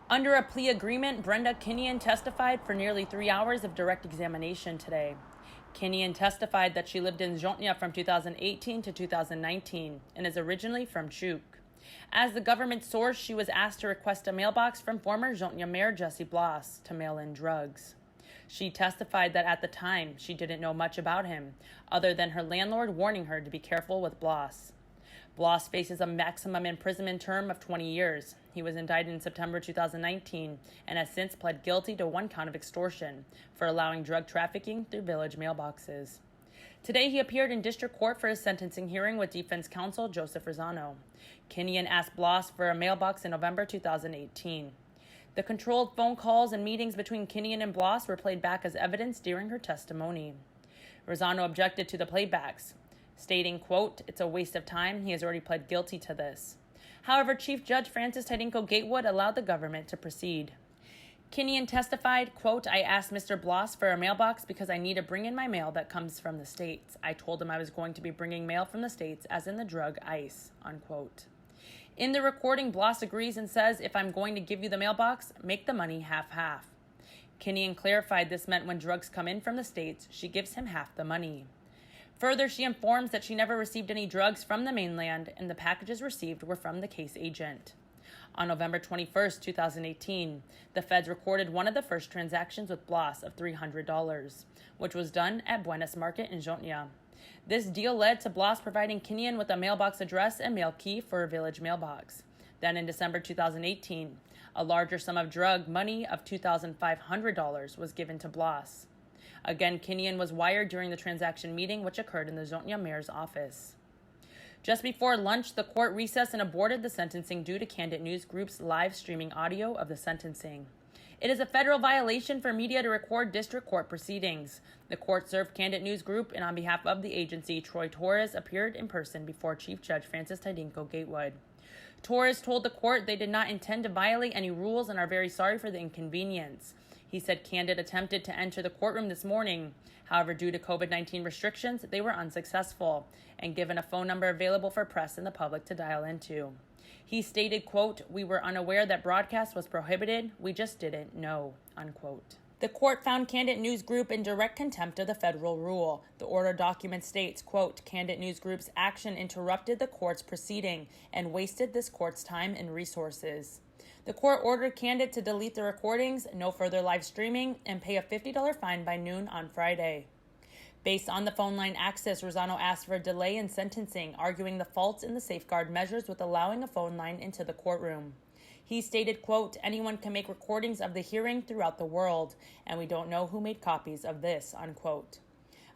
Under a plea agreement, Brenda Kinnian testified for nearly 3 hours of direct examination today. Kinnian testified that she lived in Yona from 2018 to 2019 and is originally from Chuk. As the government source, she was asked to request a mailbox from former Yona Mayor Jesse Blas to mail in drugs. She testified that at the time, she didn't know much about him, other than her landlord warning her to be careful with Blas. Blas faces a maximum imprisonment term of 20 years. He was indicted in September 2019 and has since pled guilty to 1 count of extortion for allowing drug trafficking through village mailboxes. Today, he appeared in district court for his sentencing hearing with defense counsel Joseph Rosano. Kinnian asked Blas for a mailbox in November 2018. The controlled phone calls and meetings between Kinnian and Blas were played back as evidence during her testimony. Rosano objected to the playbacks, stating, quote, "It's a waste of time. He has already pled guilty to this." However, Chief Judge Francis Tadinko Gatewood allowed the government to proceed. Kinnian testified, quote, "I asked Mr. Blas for a mailbox because I need to bring in my mail that comes from the States. I told him I was going to be bringing mail from the States, as in the drug ice," unquote. In the recording, Blas agrees and says, "If I'm going to give you the mailbox, make the money half-half." Kinnian clarified this meant when drugs come in from the States, she gives him half the money. Further, she informs that she never received any drugs from the mainland and the packages received were from the case agent. On November 21, 2018, the feds recorded one of the first transactions with Blas of $300, which was done at Buenos Market in Yona. This deal led to Blas providing Kinnian with a mailbox address and mail key for a village mailbox. Then in December 2018, a larger sum of drug money of $2,500 was given to Blas. Again, Kinnian was wired during the transaction meeting, which occurred in the Yona mayor's office. Just before lunch, the court recessed and aborted the sentencing due to Candid News Group's live streaming audio of the sentencing. It is a federal violation for media to record district court proceedings. The court served Candid News Group, and on behalf of the agency, Troy Torres appeared in person before Chief Judge Francis Tadinko Gatewood. Torres told the court they did not intend to violate any rules and are very sorry for the inconvenience. He said Candid attempted to enter the courtroom this morning. However, due to COVID-19 restrictions, they were unsuccessful and given a phone number available for press and the public to dial into. He stated, quote, "We were unaware that broadcast was prohibited. We just didn't know," unquote. The court found Candid News Group in direct contempt of the federal rule. The order document states, quote, "Candid News Group's action interrupted the court's proceeding and wasted this court's time and resources." The court ordered Candid to delete the recordings, no further live streaming, and pay a $50 fine by noon on Friday. Based on the phone line access, Rosano asked for a delay in sentencing, arguing the faults in the safeguard measures with allowing a phone line into the courtroom. He stated, quote, "Anyone can make recordings of the hearing throughout the world, and we don't know who made copies of this," unquote.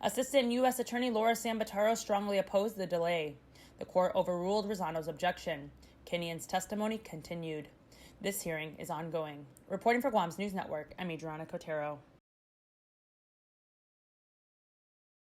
Assistant U.S. Attorney Laura Sambataro strongly opposed the delay. The court overruled Rosano's objection. Kinnian's testimony continued. This hearing is ongoing. Reporting for Guam's News Network, I'm Adriana Cotero.